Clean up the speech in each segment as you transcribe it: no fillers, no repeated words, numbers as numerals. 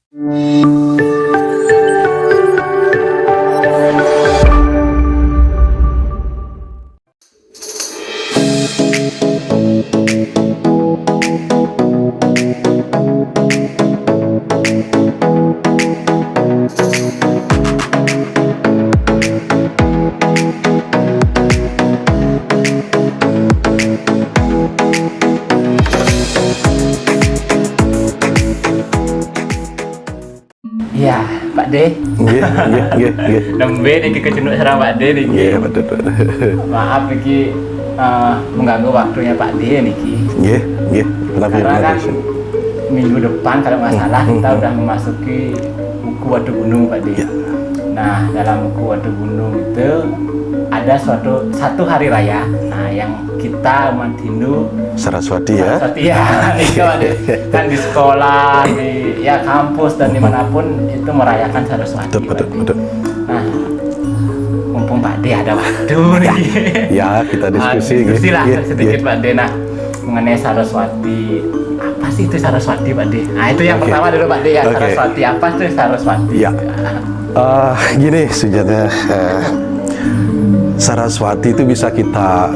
Iya, Pak D. Nggih. Nembe niki kecunduk sareng Pak D niki. Nggih, betul. Maaf niki mengganggu waktunya Pak D niki. Nggih. Karena kan minggu depan kalau nggak salah kita udah memasuki buku Waduk Gunung Pak D. Ya. Nah, dalam buku Waduk Gunung itu ada satu hari raya. Nah, yang kita umat Hindu Saraswati ya. Itu kan di sekolah, di kampus dan dimanapun itu merayakan Saraswati. Betul. Nah, mumpung Pak D ada waktu nih. Ya, kita diskusi lah Nggih. sedikit Pak D. Nah, mengenai Saraswati, apa sih itu Saraswati Pak D? Nah, itu yang pertama dulu Pak D ya. Oke. Saraswati, apa sih Saraswati? Ya. Gini sejatinya Saraswati itu bisa kita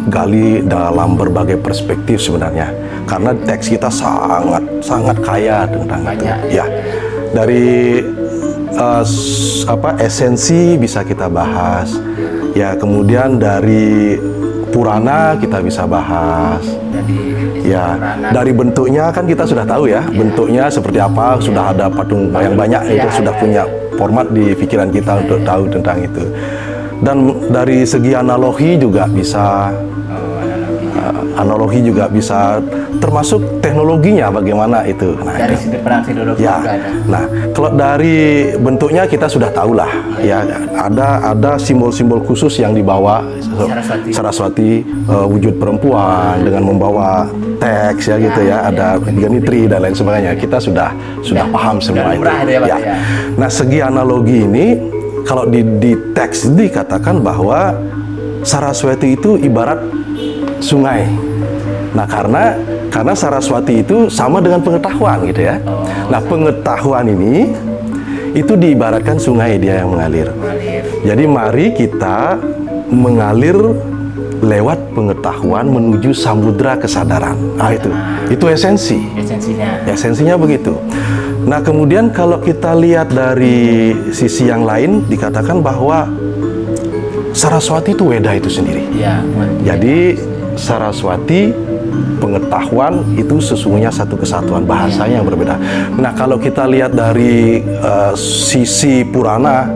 gali dalam berbagai perspektif sebenarnya, karena teks kita sangat kaya tentang itu. Ya, dari esensi bisa kita bahas. Ya, kemudian dari Purana kita bisa bahas. Dari bentuknya kan kita sudah tahu ya, bentuknya seperti apa, sudah ada patung yang banyak itu sudah punya format di pikiran kita untuk tahu tentang itu. Dan dari segi analogi juga bisa, termasuk teknologinya bagaimana itu. Nah, dari segi peran teknologi ya. juga ada. Nah, kalau dari bentuknya kita sudah tahu lah, ya ada simbol-simbol khusus yang dibawa Saraswati, wujud perempuan dengan membawa teks ya gitu ya, ada geometri dan lain sebagainya. Kita sudah paham semua itu. Ya. Nah, segi analogi ini kalau di teks dikatakan bahwa Saraswati itu ibarat sungai. Nah, karena Saraswati itu sama dengan pengetahuan gitu ya. Nah, pengetahuan ini itu diibaratkan sungai, dia yang mengalir. Jadi mari kita mengalir lewat pengetahuan menuju samudra kesadaran. Nah, itu esensinya begitu. Nah, kemudian kalau kita lihat dari sisi yang lain, dikatakan bahwa Saraswati itu Weda itu sendiri. Ya, jadi Saraswati, pengetahuan itu sesungguhnya satu kesatuan, bahasanya yang berbeda. Nah, kalau kita lihat dari sisi Purana,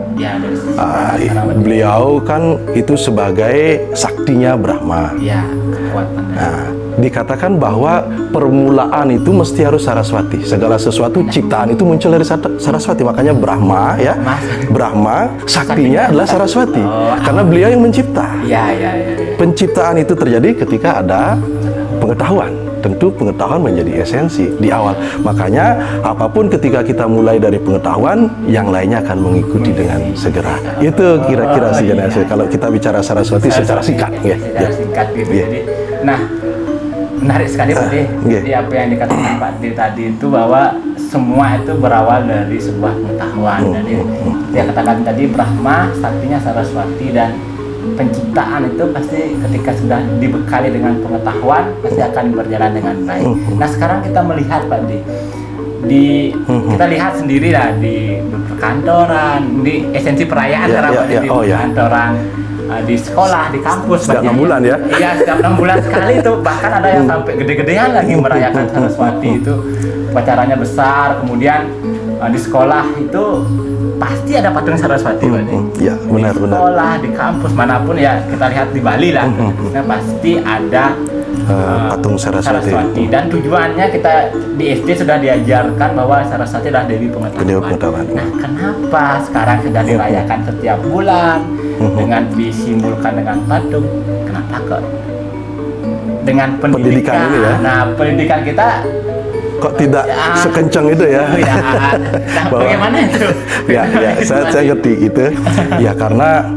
beliau kan itu sebagai saktinya Brahma. Ya, kekuatan. Nah, dikatakan bahwa permulaan itu mesti harus Saraswati. Segala sesuatu ciptaan itu muncul dari Saraswati. Makanya Brahma ya. Brahma saktinya adalah Saraswati. Karena beliau yang mencipta. Ya. Penciptaan itu terjadi ketika ada pengetahuan. Tentu pengetahuan menjadi esensi di awal. Makanya apapun ketika kita mulai dari pengetahuan, yang lainnya akan mengikuti dengan segera. Itu kira-kira sejenis. Kalau kita bicara Saraswati secara singkat. Secara singkat gitu. Jadi, nah, menarik sekali Pak D. Jadi apa yang dikatakan Pak D tadi itu bahwa semua itu berawal dari sebuah pengetahuan. Jadi dia katakan tadi Brahma, saktinya Saraswati, dan penciptaan itu pasti ketika sudah dibekali dengan pengetahuan pasti akan berjalan dengan baik. Nah, sekarang kita melihat Pak D, kita lihat sendiri lah di perkantoran, di esensi perayaan di perkantoran. Di sekolah, di kampus, setiap 6 bulan ya? Iya, setiap 6 bulan sekali itu. Bahkan ada yang sampai gede-gedean lagi merayakan Saraswati itu. Acaranya besar, kemudian di sekolah itu pasti ada patung Saraswati, Pak. Iya, benar. Di sekolah, di kampus, manapun ya, kita lihat di Bali lah. Nah, pasti ada patung Saraswati. Dan tujuannya kita di SD sudah diajarkan bahwa Saraswati adalah Dewi Pengetahuan. Nah, kenapa sekarang sudah dirayakan setiap bulan dengan disimbolkan dengan patung? Kenapa kok dengan pendidikan ini ya? Nah, pendidikan kita kok tidak sekencang itu ya? Nah, bagaimana itu? Saya ngerti itu. Ya, karena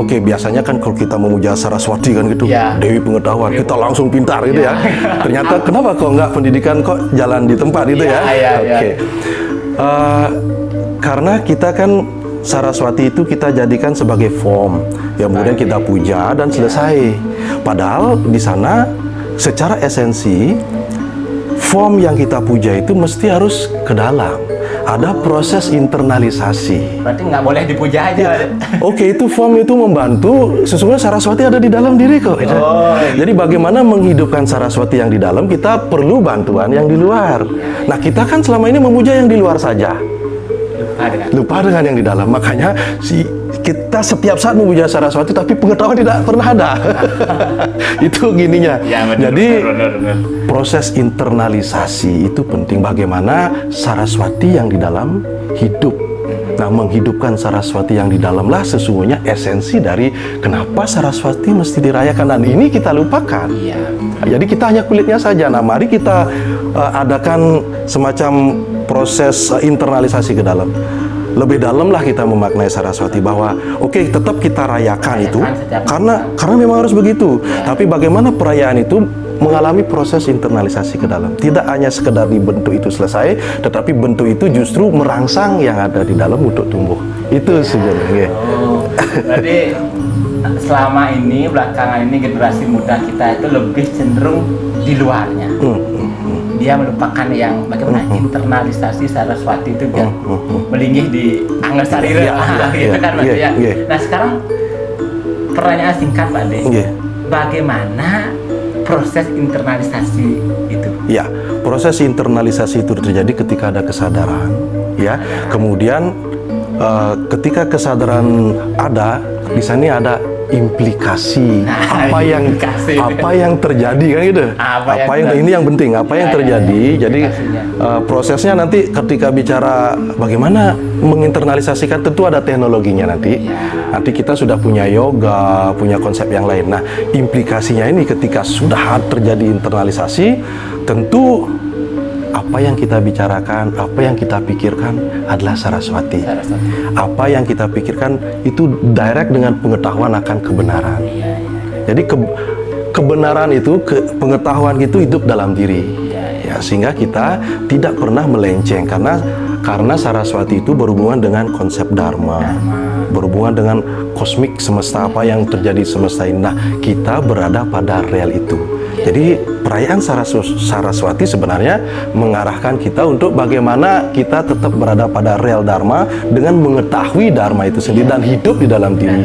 biasanya kan kalau kita memuja Saraswati kan gitu, Dewi Pengetahuan, kita langsung pintar gitu ya. Ternyata kenapa kok nggak pendidikan kok jalan di tempat itu ya? Karena kita kan Saraswati itu kita jadikan sebagai form, yang kemudian kita puja dan selesai. Padahal di sana secara esensi form yang kita puja itu mesti harus ke dalam. Ada proses internalisasi. Berarti nggak boleh dipuja aja. Oke, itu form itu membantu. Sesungguhnya Saraswati ada di dalam diri kok. Jadi bagaimana menghidupkan Saraswati yang di dalam, kita perlu bantuan yang di luar. Nah, kita kan selama ini memuja yang di luar saja. Lupa dengan yang di dalam. Makanya kita setiap saat memuja Saraswati, tapi pengetahuan tidak pernah ada. Itu gininya. Ya, benar, jadi benar. proses internalisasi itu penting. Bagaimana Saraswati yang di dalam hidup. Nah, menghidupkan Saraswati yang di dalam lah sesungguhnya esensi dari kenapa Saraswati mesti dirayakan, dan ini kita lupakan. Iya. Jadi kita hanya kulitnya saja. Nah, mari kita adakan semacam proses internalisasi ke dalam. Lebih dalam lah kita memaknai Saraswati, bahwa oke, tetap kita rayakan itu karena memang harus begitu. Tapi bagaimana perayaan itu mengalami proses internalisasi ke dalam. Tidak hanya sekedar di bentuk itu selesai, tetapi bentuk itu justru merangsang yang ada di dalam untuk tumbuh. Itu sebenarnya. Berarti selama ini, belakangan ini generasi muda kita itu lebih cenderung di luarnya. Dia melupakan yang bagaimana internalisasi Saraswati itu biar melinggih di angger sarira, gitu kan Pak De ya. Nah, sekarang pertanyaan singkat Pak De. Bagaimana proses internalisasi itu? Ya, proses internalisasi itu terjadi ketika ada kesadaran, ya. Kemudian ketika kesadaran ada, di sana ada implikasi apa yang terjadi kan gitu. Ini yang penting, apa yang terjadi. Jadi prosesnya nanti ketika bicara bagaimana menginternalisasikan, tentu ada teknologinya nanti. Nanti kita sudah punya yoga, punya konsep yang lain. Nah, implikasinya ini ketika sudah terjadi internalisasi, tentu apa yang kita bicarakan, apa yang kita pikirkan adalah Saraswati. Apa yang kita pikirkan itu direct dengan pengetahuan akan kebenaran. Jadi kebenaran itu, pengetahuan itu hidup dalam diri. Ya, sehingga kita tidak pernah melenceng karena Saraswati itu berhubungan dengan konsep dharma, berhubungan dengan kosmik semesta, apa yang terjadi semesta ini. Nah, kita berada pada real itu. Jadi perayaan Saraswati sebenarnya mengarahkan kita untuk bagaimana kita tetap berada pada real dharma dengan mengetahui dharma itu sendiri dan hidup di dalam diri.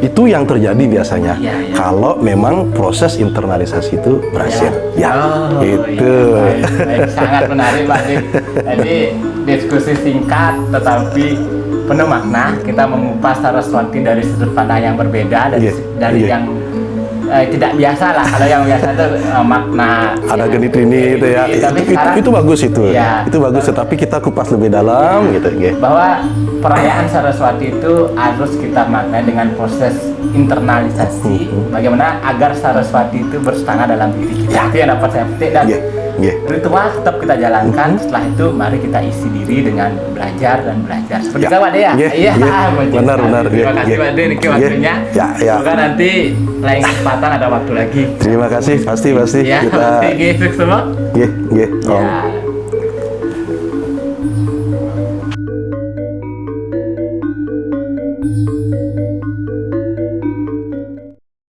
Itu yang terjadi biasanya kalau memang proses internalisasi itu berhasil. Itu. Baik, sangat menarik Pak De. Jadi diskusi singkat tetapi penuh makna. Kita mengupas Saraswati dari sudut pandang yang berbeda dari yang tidak biasa lah. Kalau yang biasa itu makna ada genit-genit itu ya. Itu bagus itu. Itu bagus, tetapi kita kupas lebih dalam gitu. Bahwa perayaan Saraswati itu harus kita maknai dengan proses internalisasi. Bagaimana agar Saraswati itu bersetengah dalam diri kita. Itu yang dapat saya petik, dan ritual tetap kita jalankan. Setelah itu mari kita isi diri dengan belajar dan belajar. Seperti itu Pak De ya? Benar. Terima kasih Pak De waktunya. Semoga nanti lain kesempatan ada waktu lagi. Terima kasih, pasti kita. Kita.